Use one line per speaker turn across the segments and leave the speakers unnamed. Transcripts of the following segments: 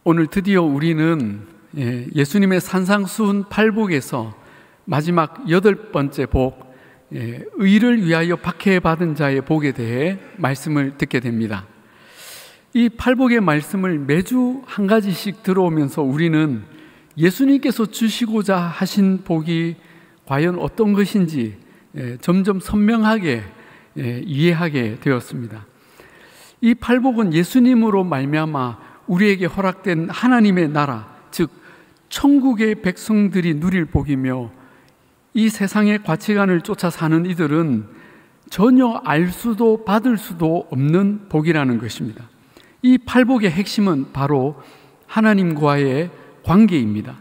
오늘 드디어 우리는 예수님의 산상수훈 팔복에서 마지막 8번째 복, 의를 위하여 박해받은 자의 복에 대해 말씀을 듣게 됩니다. 이 팔복의 말씀을 매주 한 가지씩 들어오면서 우리는 예수님께서 주시고자 하신 복이 과연 어떤 것인지 점점 선명하게 이해하게 되었습니다. 이 팔복은 예수님으로 말미암아 우리에게 허락된 하나님의 나라, 즉 천국의 백성들이 누릴 복이며, 이 세상의 가치관을 쫓아 사는 이들은 전혀 알 수도 받을 수도 없는 복이라는 것입니다. 이 팔복의 핵심은 바로 하나님과의 관계입니다.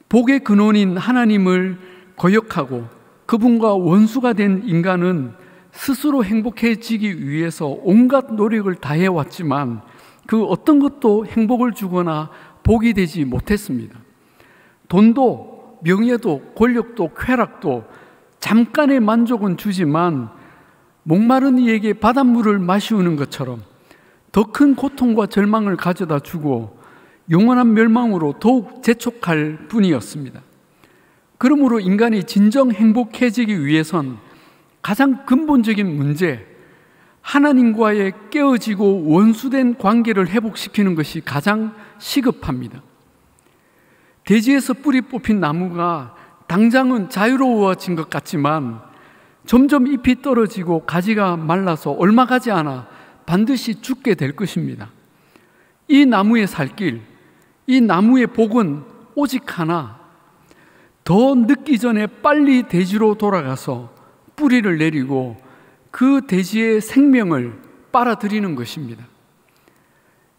복의 근원인 하나님을 거역하고 그분과 원수가 된 인간은 스스로 행복해지기 위해서 온갖 노력을 다해왔지만 그 어떤 것도 행복을 주거나 복이 되지 못했습니다. 돈도 명예도 권력도 쾌락도 잠깐의 만족은 주지만 목마른 이에게 바닷물을 마시우는 것처럼 더 큰 고통과 절망을 가져다 주고 영원한 멸망으로 더욱 재촉할 뿐이었습니다. 그러므로 인간이 진정 행복해지기 위해선 가장 근본적인 문제, 하나님과의 깨어지고 원수된 관계를 회복시키는 것이 가장 시급합니다. 대지에서 뿌리 뽑힌 나무가 당장은 자유로워진 것 같지만 점점 잎이 떨어지고 가지가 말라서 얼마 가지 않아 반드시 죽게 될 것입니다. 이 나무의 살길, 이 나무의 복은 오직 하나, 더 늦기 전에 빨리 대지로 돌아가서 뿌리를 내리고 그 대지의 생명을 빨아들이는 것입니다.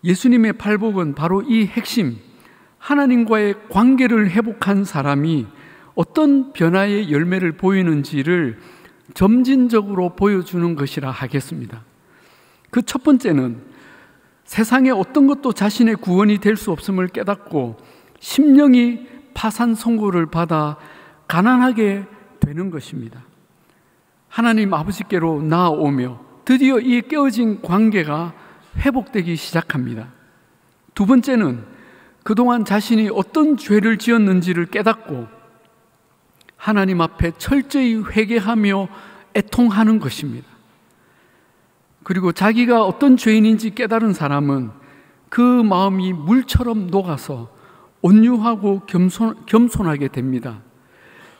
예수님의 팔복은 바로 이 핵심, 하나님과의 관계를 회복한 사람이 어떤 변화의 열매를 보이는지를 점진적으로 보여주는 것이라 하겠습니다. 그 첫 번째는 세상의 어떤 것도 자신의 구원이 될 수 없음을 깨닫고 심령이 파산 선고를 받아 가난하게 되는 것입니다. 하나님 아버지께로 나아오며 드디어 이 깨어진 관계가 회복되기 시작합니다. 두 번째는 그동안 자신이 어떤 죄를 지었는지를 깨닫고 하나님 앞에 철저히 회개하며 애통하는 것입니다. 그리고 자기가 어떤 죄인인지 깨달은 사람은 그 마음이 물처럼 녹아서 온유하고 겸손하게 됩니다.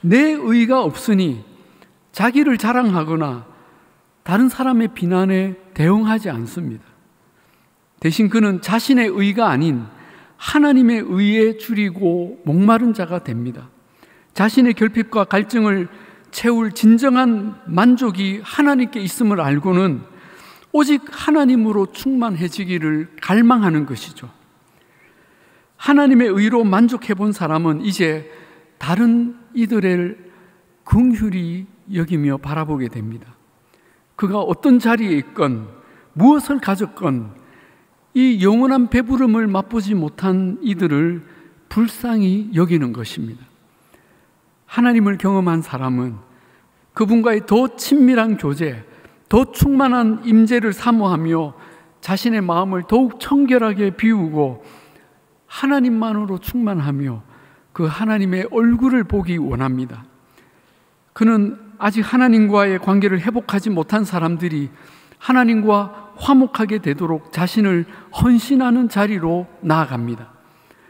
내 의가 없으니 자기를 자랑하거나 다른 사람의 비난에 대응하지 않습니다. 대신 그는 자신의 의가 아닌 하나님의 의에 줄이고 목마른 자가 됩니다. 자신의 결핍과 갈증을 채울 진정한 만족이 하나님께 있음을 알고는 오직 하나님으로 충만해지기를 갈망하는 것이죠. 하나님의 의로 만족해 본 사람은 이제 다른 이들을 긍휼히 여기며 바라보게 됩니다. 그가 어떤 자리에 있건 무엇을 가졌건 이 영원한 배부름을 맛보지 못한 이들을 불쌍히 여기는 것입니다. 하나님을 경험한 사람은 그분과의 더 친밀한 교제, 더 충만한 임재를 사모하며 자신의 마음을 더욱 청결하게 비우고 하나님만으로 충만하며 그 하나님의 얼굴을 보기 원합니다. 그는 아직 하나님과의 관계를 회복하지 못한 사람들이 하나님과 화목하게 되도록 자신을 헌신하는 자리로 나아갑니다.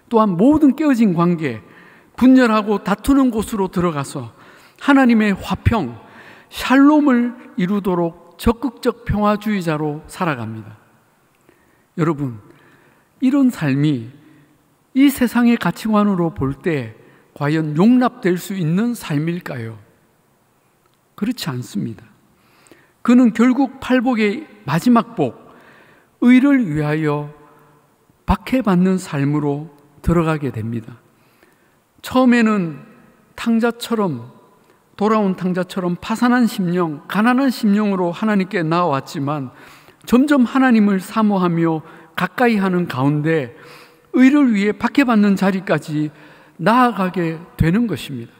또한 모든 깨어진 관계, 분열하고 다투는 곳으로 들어가서 하나님의 화평, 샬롬을 이루도록 적극적 평화주의자로 살아갑니다. 여러분, 이런 삶이 이 세상의 가치관으로 볼 때 과연 용납될 수 있는 삶일까요? 그렇지 않습니다. 그는 결국 팔복의 마지막 복, 의를 위하여 박해받는 삶으로 들어가게 됩니다. 처음에는 돌아온 탕자처럼 파산한 심령, 가난한 심령으로 하나님께 나아왔지만 점점 하나님을 사모하며 가까이 하는 가운데 의를 위해 박해받는 자리까지 나아가게 되는 것입니다.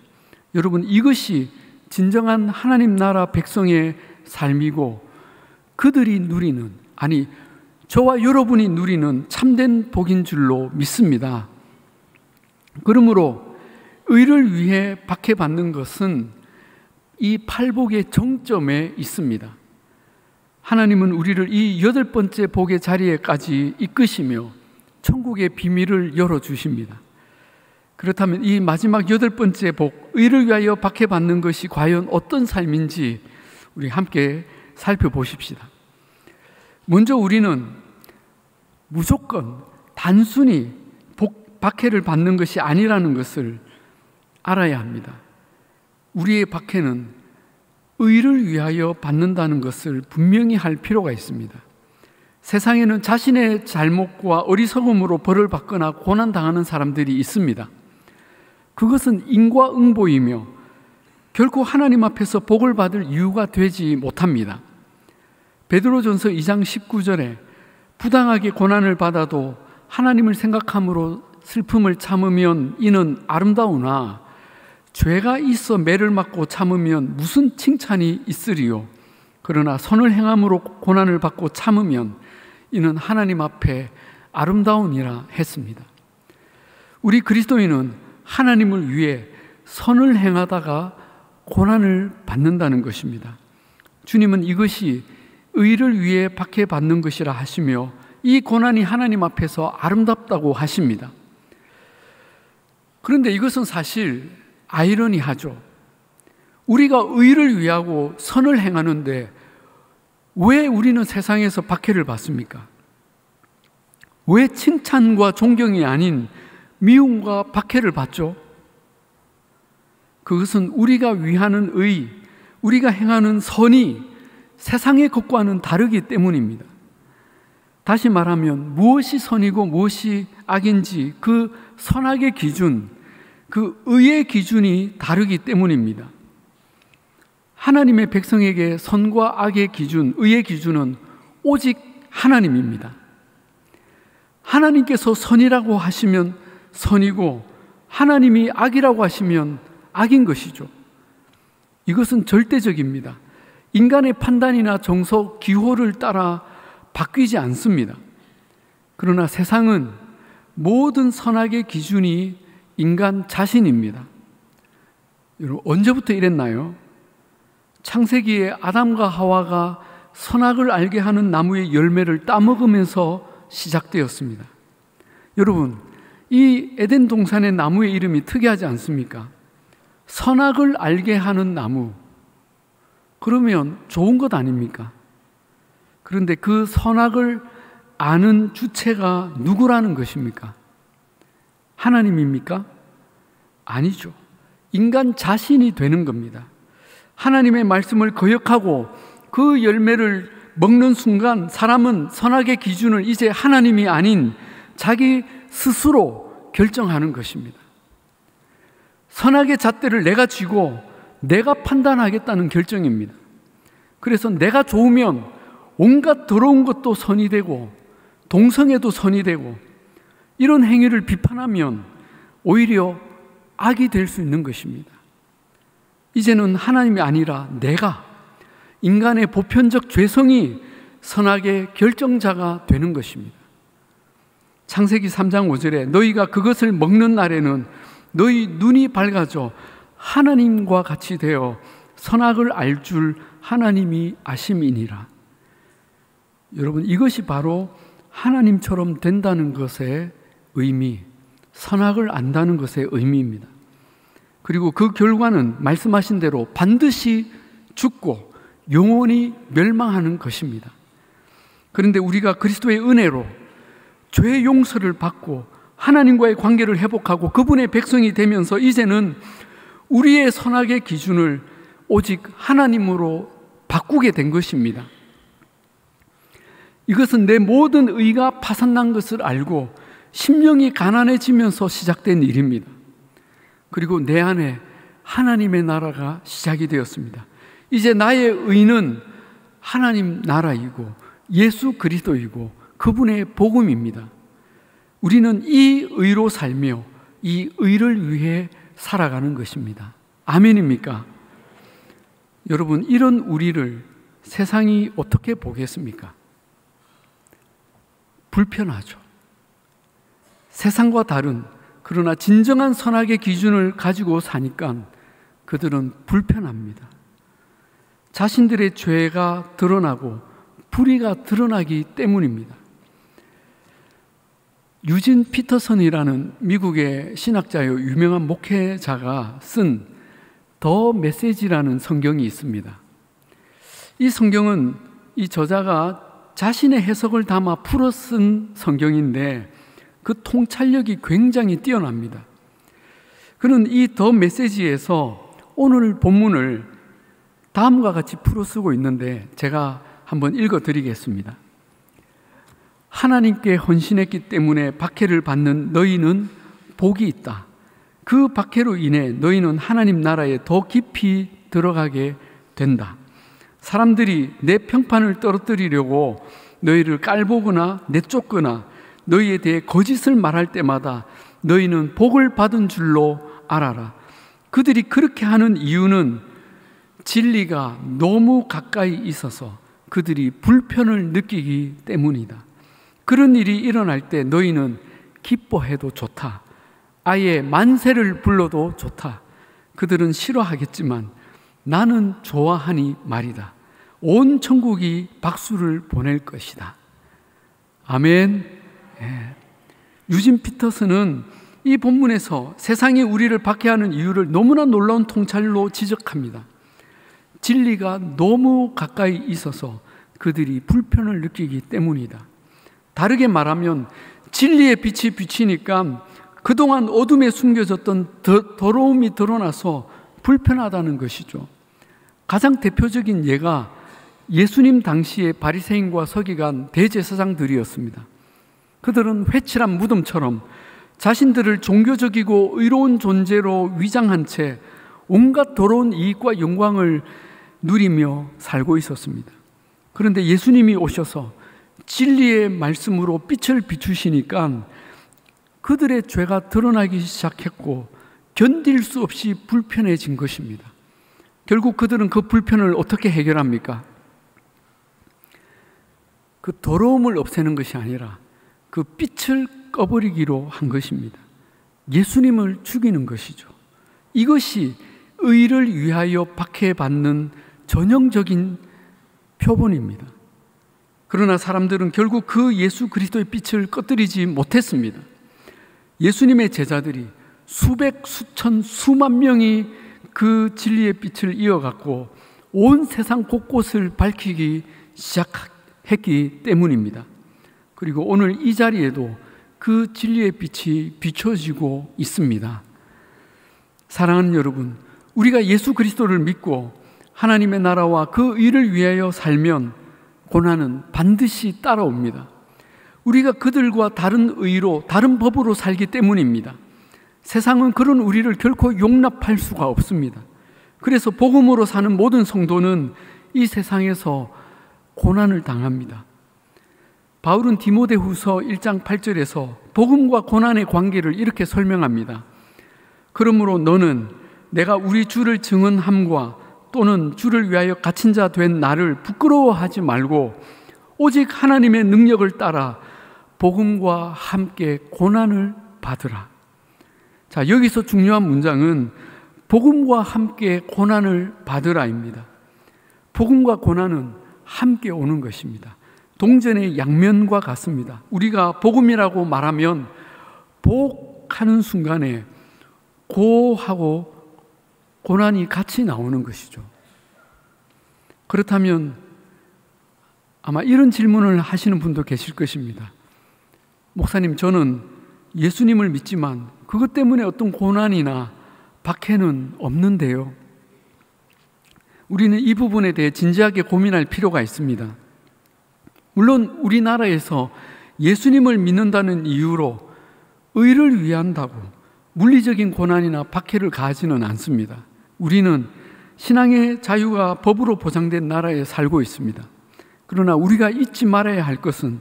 여러분, 이것이 진정한 하나님 나라 백성의 삶이고 그들이 누리는, 아니 저와 여러분이 누리는 참된 복인 줄로 믿습니다. 그러므로 의를 위해 박해받는 것은 이 팔복의 정점에 있습니다. 하나님은 우리를 이 8번째 복의 자리에까지 이끄시며 천국의 비밀을 열어주십니다. 그렇다면 이 마지막 8번째 복, 의를 위하여 박해받는 것이 과연 어떤 삶인지 우리 함께 살펴보십시다. 먼저 우리는 무조건 단순히 박해를 받는 것이 아니라는 것을 알아야 합니다. 우리의 박해는 의를 위하여 받는다는 것을 분명히 할 필요가 있습니다. 세상에는 자신의 잘못과 어리석음으로 벌을 받거나 고난당하는 사람들이 있습니다. 그것은 인과응보이며 결코 하나님 앞에서 복을 받을 이유가 되지 못합니다. 베드로전서 2장 19절에 부당하게 고난을 받아도 하나님을 생각함으로 슬픔을 참으면 이는 아름다우나 죄가 있어 매를 맞고 참으면 무슨 칭찬이 있으리요. 그러나 선을 행함으로 고난을 받고 참으면 이는 하나님 앞에 아름다우니라 했습니다. 우리 그리스도인은 하나님을 위해 선을 행하다가 고난을 받는다는 것입니다. 주님은 이것이 의를 위해 박해받는 것이라 하시며 이 고난이 하나님 앞에서 아름답다고 하십니다. 그런데 이것은 사실 아이러니하죠. 우리가 의를 위하고 선을 행하는데 왜 우리는 세상에서 박해를 받습니까? 왜 칭찬과 존경이 아닌 미움과 박해를 받죠? 그것은 우리가 위하는 의, 우리가 행하는 선이 세상의 것과는 다르기 때문입니다. 다시 말하면 무엇이 선이고 무엇이 악인지 그 선악의 기준, 그 의의 기준이 다르기 때문입니다. 하나님의 백성에게 선과 악의 기준, 의의 기준은 오직 하나님입니다. 하나님께서 선이라고 하시면 선이고 하나님이 악이라고 하시면 악인 것이죠. 이것은 절대적입니다. 인간의 판단이나 정석, 기호를 따라 바뀌지 않습니다. 그러나 세상은 모든 선악의 기준이 인간 자신입니다. 여러분, 언제부터 이랬나요? 창세기에 아담과 하와가 선악을 알게 하는 나무의 열매를 따먹으면서 시작되었습니다. 여러분, 이 에덴 동산의 나무의 이름이 특이하지 않습니까? 선악을 알게 하는 나무. 그러면 좋은 것 아닙니까? 그런데 그 선악을 아는 주체가 누구라는 것입니까? 하나님입니까? 아니죠. 인간 자신이 되는 겁니다. 하나님의 말씀을 거역하고 그 열매를 먹는 순간 사람은 선악의 기준을 이제 하나님이 아닌 자기 스스로 결정하는 것입니다. 선악의 잣대를 내가 쥐고 내가 판단하겠다는 결정입니다. 그래서 내가 좋으면 온갖 더러운 것도 선이 되고 동성애도 선이 되고 이런 행위를 비판하면 오히려 악이 될 수 있는 것입니다. 이제는 하나님이 아니라 내가, 인간의 보편적 죄성이 선악의 결정자가 되는 것입니다. 창세기 3장 5절에 너희가 그것을 먹는 날에는 너희 눈이 밝아져 하나님과 같이 되어 선악을 알 줄 하나님이 아심이니라. 여러분, 이것이 바로 하나님처럼 된다는 것의 의미, 선악을 안다는 것의 의미입니다. 그리고 그 결과는 말씀하신 대로 반드시 죽고 영원히 멸망하는 것입니다. 그런데 우리가 그리스도의 은혜로 죄의 용서를 받고 하나님과의 관계를 회복하고 그분의 백성이 되면서 이제는 우리의 선악의 기준을 오직 하나님으로 바꾸게 된 것입니다. 이것은 내 모든 의가 파산난 것을 알고 심령이 가난해지면서 시작된 일입니다. 그리고 내 안에 하나님의 나라가 시작이 되었습니다. 이제 나의 의는 하나님 나라이고 예수 그리스도이고 그분의 복음입니다. 우리는 이 의로 살며 이 의를 위해 살아가는 것입니다. 아멘입니까? 여러분, 이런 우리를 세상이 어떻게 보겠습니까? 불편하죠. 세상과 다른, 그러나 진정한 선악의 기준을 가지고 사니까 그들은 불편합니다. 자신들의 죄가 드러나고 불의가 드러나기 때문입니다. 유진 피터슨이라는 미국의 신학자요 유명한 목회자가 쓴 더 메시지라는 성경이 있습니다. 이 성경은 이 저자가 자신의 해석을 담아 풀어 쓴 성경인데 그 통찰력이 굉장히 뛰어납니다. 그는 이 더 메시지에서 오늘 본문을 다음과 같이 풀어 쓰고 있는데 제가 한번 읽어 드리겠습니다. 하나님께 헌신했기 때문에 박해를 받는 너희는 복이 있다. 그 박해로 인해 너희는 하나님 나라에 더 깊이 들어가게 된다. 사람들이 내 평판을 떨어뜨리려고 너희를 깔보거나 내쫓거나 너희에 대해 거짓을 말할 때마다 너희는 복을 받은 줄로 알아라. 그들이 그렇게 하는 이유는 진리가 너무 가까이 있어서 그들이 불편을 느끼기 때문이다. 그런 일이 일어날 때 너희는 기뻐해도 좋다. 아예 만세를 불러도 좋다. 그들은 싫어하겠지만 나는 좋아하니 말이다. 온 천국이 박수를 보낼 것이다. 아멘. 유진 피터슨은 이 본문에서 세상이 우리를 박해하는 이유를 너무나 놀라운 통찰로 지적합니다. 진리가 너무 가까이 있어서 그들이 불편을 느끼기 때문이다. 다르게 말하면 진리의 빛이 비치니까 그동안 어둠에 숨겨졌던 더러움이 드러나서 불편하다는 것이죠. 가장 대표적인 예가 예수님 당시의 바리새인과 서기관 대제사장들이었습니다. 그들은 회칠한 무덤처럼 자신들을 종교적이고 의로운 존재로 위장한 채 온갖 더러운 이익과 영광을 누리며 살고 있었습니다. 그런데 예수님이 오셔서 진리의 말씀으로 빛을 비추시니까 그들의 죄가 드러나기 시작했고 견딜 수 없이 불편해진 것입니다. 결국 그들은 그 불편을 어떻게 해결합니까? 그 더러움을 없애는 것이 아니라 그 빛을 꺼버리기로 한 것입니다. 예수님을 죽이는 것이죠. 이것이 의를 위하여 박해받는 전형적인 표본입니다. 그러나 사람들은 결국 그 예수 그리스도의 빛을 꺼뜨리지 못했습니다. 예수님의 제자들이 수백, 수천, 수만 명이 그 진리의 빛을 이어갔고 온 세상 곳곳을 밝히기 시작했기 때문입니다. 그리고 오늘 이 자리에도 그 진리의 빛이 비춰지고 있습니다. 사랑하는 여러분, 우리가 예수 그리스도를 믿고 하나님의 나라와 그 의를 위하여 살면 고난은 반드시 따라옵니다. 우리가 그들과 다른 의로, 다른 법으로 살기 때문입니다. 세상은 그런 우리를 결코 용납할 수가 없습니다. 그래서 복음으로 사는 모든 성도는 이 세상에서 고난을 당합니다. 바울은 디모데후서 1장 8절에서 복음과 고난의 관계를 이렇게 설명합니다. 그러므로 너는 내가 우리 주를 증언함과 또는 주를 위하여 갇힌 자 된 나를 부끄러워하지 말고 오직 하나님의 능력을 따라 복음과 함께 고난을 받으라. 자, 여기서 중요한 문장은 복음과 함께 고난을 받으라입니다. 복음과 고난은 함께 오는 것입니다. 동전의 양면과 같습니다. 우리가 복음이라고 말하면 복하는 순간에 고하고 고난이 같이 나오는 것이죠. 그렇다면 아마 이런 질문을 하시는 분도 계실 것입니다. 목사님, 저는 예수님을 믿지만 그것 때문에 어떤 고난이나 박해는 없는데요. 우리는 이 부분에 대해 진지하게 고민할 필요가 있습니다. 물론 우리나라에서 예수님을 믿는다는 이유로 의를 위한다고 물리적인 고난이나 박해를 가하지는 않습니다. 우리는 신앙의 자유가 법으로 보장된 나라에 살고 있습니다. 그러나 우리가 잊지 말아야 할 것은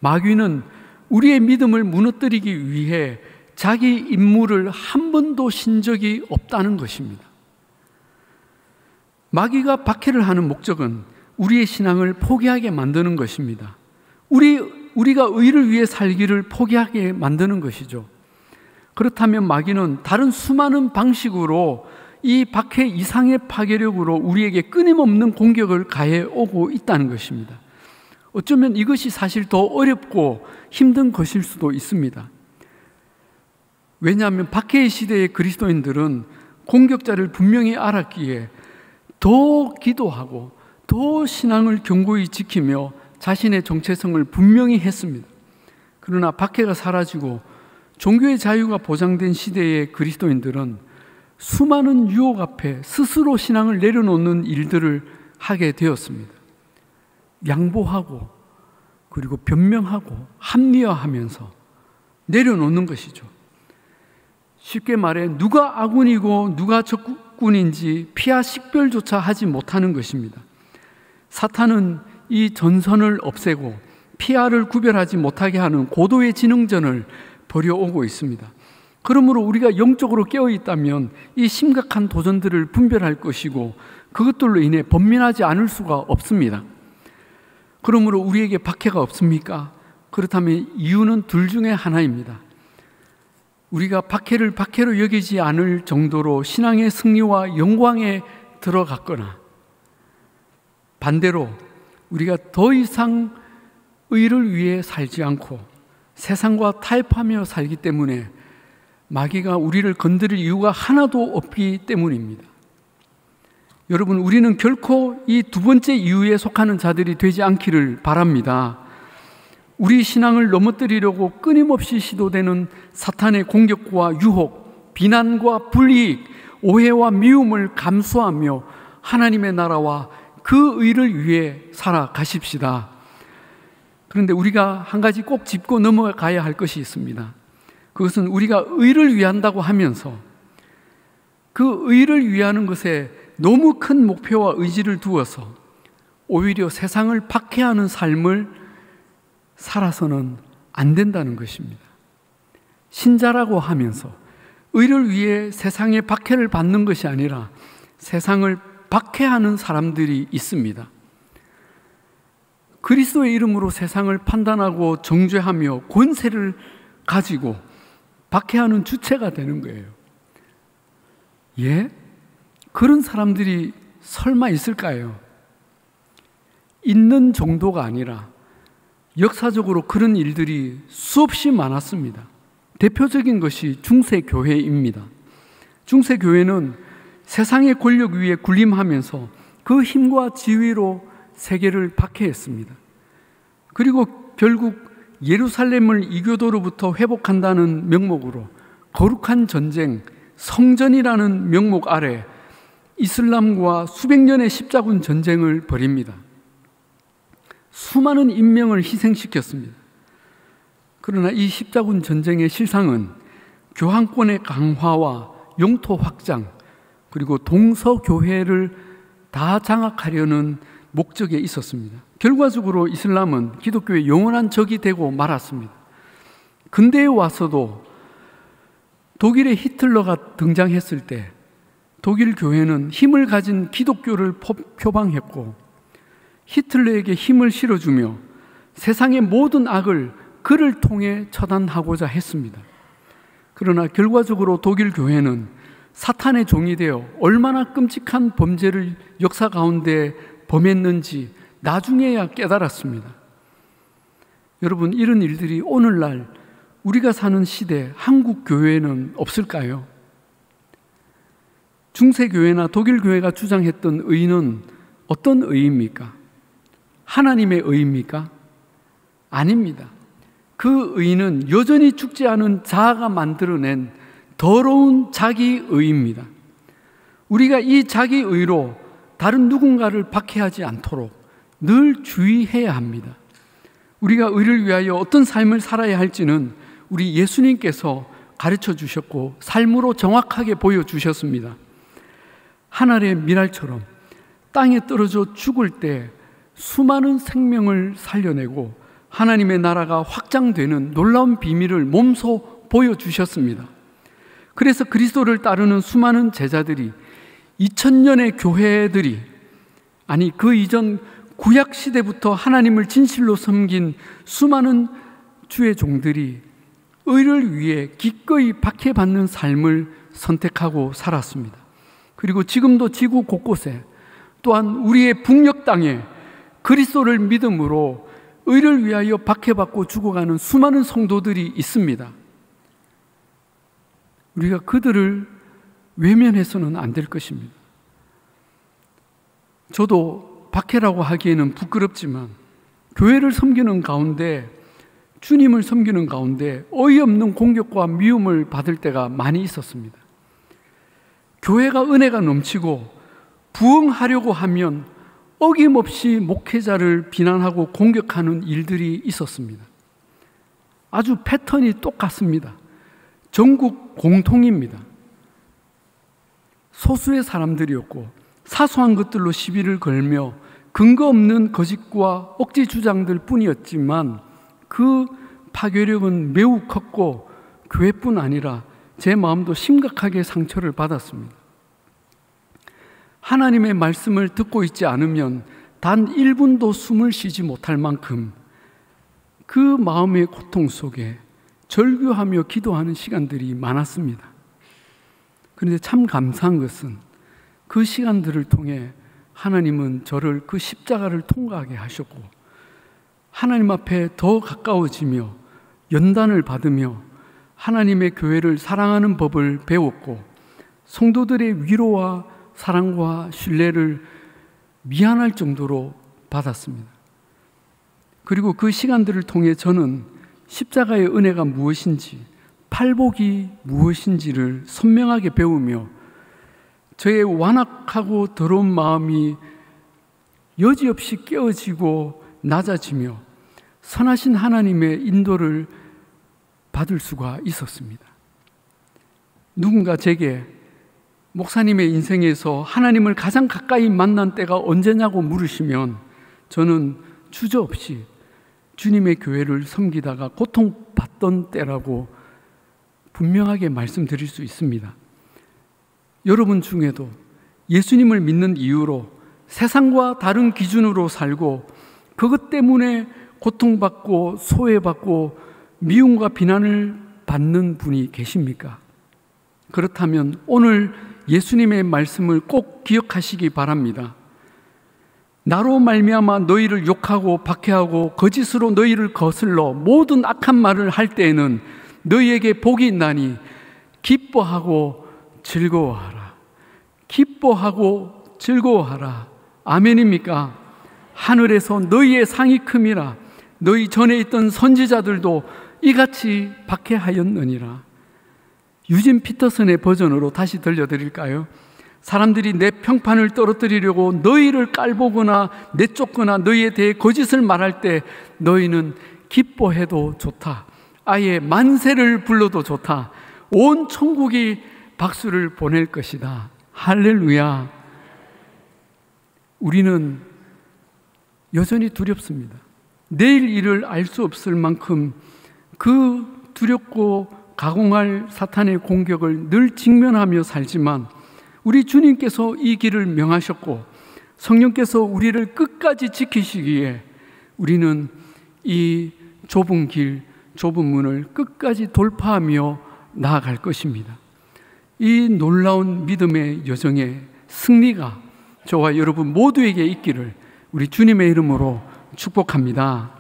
마귀는 우리의 믿음을 무너뜨리기 위해 자기 임무를 한 번도 신 적이 없다는 것입니다. 마귀가 박해를 하는 목적은 우리의 신앙을 포기하게 만드는 것입니다. 우리가 의를 위해 살기를 포기하게 만드는 것이죠. 그렇다면 마귀는 다른 수많은 방식으로 이 박해 이상의 파괴력으로 우리에게 끊임없는 공격을 가해 오고 있다는 것입니다. 어쩌면 이것이 사실 더 어렵고 힘든 것일 수도 있습니다. 왜냐하면 박해의 시대의 그리스도인들은 공격자를 분명히 알았기에 더 기도하고 더 신앙을 견고히 지키며 자신의 정체성을 분명히 했습니다. 그러나 박해가 사라지고 종교의 자유가 보장된 시대의 그리스도인들은 수많은 유혹 앞에 스스로 신앙을 내려놓는 일들을 하게 되었습니다. 양보하고 그리고 변명하고 합리화하면서 내려놓는 것이죠. 쉽게 말해 누가 아군이고 누가 적군인지 피하 식별조차 하지 못하는 것입니다. 사탄은 이 전선을 없애고 피하를 구별하지 못하게 하는 고도의 지능전을 벌여오고 있습니다. 그러므로 우리가 영적으로 깨어있다면 이 심각한 도전들을 분별할 것이고 그것들로 인해 번민하지 않을 수가 없습니다. 그러므로 우리에게 박해가 없습니까? 그렇다면 이유는 둘 중에 하나입니다. 우리가 박해를 박해로 여기지 않을 정도로 신앙의 승리와 영광에 들어갔거나 반대로 우리가 더 이상 의를 위해 살지 않고 세상과 타협하며 살기 때문에 마귀가 우리를 건드릴 이유가 하나도 없기 때문입니다. 여러분, 우리는 결코 이 두 번째 이유에 속하는 자들이 되지 않기를 바랍니다. 우리 신앙을 넘어뜨리려고 끊임없이 시도되는 사탄의 공격과 유혹, 비난과 불이익, 오해와 미움을 감수하며 하나님의 나라와 그 의를 위해 살아가십시다. 그런데 우리가 한 가지 꼭 짚고 넘어가야 할 것이 있습니다. 그것은 우리가 의를 위한다고 하면서 그 의를 위하는 것에 너무 큰 목표와 의지를 두어서 오히려 세상을 박해하는 삶을 살아서는 안 된다는 것입니다. 신자라고 하면서 의를 위해 세상의 박해를 받는 것이 아니라 세상을 박해하는 사람들이 있습니다. 그리스도의 이름으로 세상을 판단하고 정죄하며 권세를 가지고 박해하는 주체가 되는 거예요. 예? 그런 사람들이 설마 있을까요? 있는 정도가 아니라 역사적으로 그런 일들이 수없이 많았습니다. 대표적인 것이 중세교회입니다. 중세교회는 세상의 권력 위에 군림하면서 그 힘과 지위로 세계를 박해했습니다. 그리고 결국 예루살렘을 이교도로부터 회복한다는 명목으로 거룩한 전쟁, 성전이라는 명목 아래 이슬람과 수백 년의 십자군 전쟁을 벌입니다. 수많은 인명을 희생시켰습니다. 그러나 이 십자군 전쟁의 실상은 교황권의 강화와 영토 확장, 그리고 동서교회를 다 장악하려는 목적에 있었습니다. 결과적으로 이슬람은 기독교의 영원한 적이 되고 말았습니다. 근대에 와서도 독일의 히틀러가 등장했을 때 독일 교회는 힘을 가진 기독교를 표방했고 히틀러에게 힘을 실어주며 세상의 모든 악을 그를 통해 처단하고자 했습니다. 그러나 결과적으로 독일 교회는 사탄의 종이 되어 얼마나 끔찍한 범죄를 역사 가운데 범했는지 나중에야 깨달았습니다. 여러분, 이런 일들이 오늘날 우리가 사는 시대 한국 교회에는 없을까요? 중세교회나 독일교회가 주장했던 의는 어떤 의입니까? 하나님의 의입니까? 아닙니다. 그 의는 여전히 죽지 않은 자아가 만들어낸 더러운 자기의입니다. 우리가 이 자기의로 다른 누군가를 박해하지 않도록 늘 주의해야 합니다. 우리가 의를 위하여 어떤 삶을 살아야 할지는 우리 예수님께서 가르쳐 주셨고 삶으로 정확하게 보여주셨습니다. 하늘의 미랄처럼 땅에 떨어져 죽을 때 수많은 생명을 살려내고 하나님의 나라가 확장되는 놀라운 비밀을 몸소 보여주셨습니다. 그래서 그리스도를 따르는 수많은 제자들이 2000년의 교회들이, 아니 그 이전 구약 시대부터 하나님을 진실로 섬긴 수많은 주의 종들이 의를 위해 기꺼이 박해받는 삶을 선택하고 살았습니다. 그리고 지금도 지구 곳곳에, 또한 우리의 북녘 땅에 그리스도를 믿음으로 의를 위하여 박해받고 죽어가는 수많은 성도들이 있습니다. 우리가 그들을 외면해서는 안 될 것입니다. 저도 박해라고 하기에는 부끄럽지만 교회를 섬기는 가운데, 주님을 섬기는 가운데 어이없는 공격과 미움을 받을 때가 많이 있었습니다. 교회가 은혜가 넘치고 부흥하려고 하면 어김없이 목회자를 비난하고 공격하는 일들이 있었습니다. 아주 패턴이 똑같습니다. 전국 공통입니다. 소수의 사람들이었고 사소한 것들로 시비를 걸며 근거 없는 거짓과 억지 주장들 뿐이었지만 그 파괴력은 매우 컸고 교회뿐 아니라 제 마음도 심각하게 상처를 받았습니다. 하나님의 말씀을 듣고 있지 않으면 단 1분도 숨을 쉬지 못할 만큼 그 마음의 고통 속에 절규하며 기도하는 시간들이 많았습니다. 그런데 참 감사한 것은 그 시간들을 통해 하나님은 저를 그 십자가를 통과하게 하셨고 하나님 앞에 더 가까워지며 연단을 받으며 하나님의 교회를 사랑하는 법을 배웠고 성도들의 위로와 사랑과 신뢰를 미안할 정도로 받았습니다. 그리고 그 시간들을 통해 저는 십자가의 은혜가 무엇인지, 팔복이 무엇인지를 선명하게 배우며 저의 완악하고 더러운 마음이 여지없이 깨어지고 낮아지며 선하신 하나님의 인도를 받을 수가 있었습니다. 누군가 제게 목사님의 인생에서 하나님을 가장 가까이 만난 때가 언제냐고 물으시면 저는 주저없이 주님의 교회를 섬기다가 고통받던 때라고 분명하게 말씀드릴 수 있습니다. 여러분 중에도 예수님을 믿는 이유로 세상과 다른 기준으로 살고 그것 때문에 고통받고 소외받고 미움과 비난을 받는 분이 계십니까? 그렇다면 오늘 예수님의 말씀을 꼭 기억하시기 바랍니다. 나로 말미암아 너희를 욕하고 박해하고 거짓으로 너희를 거슬러 모든 악한 말을 할 때에는 너희에게 복이 있나니 기뻐하고 즐거워하라. 기뻐하고 즐거워하라. 아멘입니까? 하늘에서 너희의 상이 큼이라. 너희 전에 있던 선지자들도 이같이 박해하였느니라. 유진 피터슨의 버전으로 다시 들려드릴까요? 사람들이 내 평판을 떨어뜨리려고 너희를 깔보거나 내쫓거나 너희에 대해 거짓을 말할 때 너희는 기뻐해도 좋다. 아예 만세를 불러도 좋다. 온 천국이 박수를 보낼 것이다. 할렐루야. 우리는 여전히 두렵습니다. 내일 일을 알 수 없을 만큼 그 두렵고 가공할 사탄의 공격을 늘 직면하며 살지만 우리 주님께서 이 길을 명하셨고 성령께서 우리를 끝까지 지키시기에 우리는 이 좁은 길, 좁은 문을 끝까지 돌파하며 나아갈 것입니다. 이 놀라운 믿음의 여정의 승리가 저와 여러분 모두에게 있기를 우리 주님의 이름으로 축복합니다.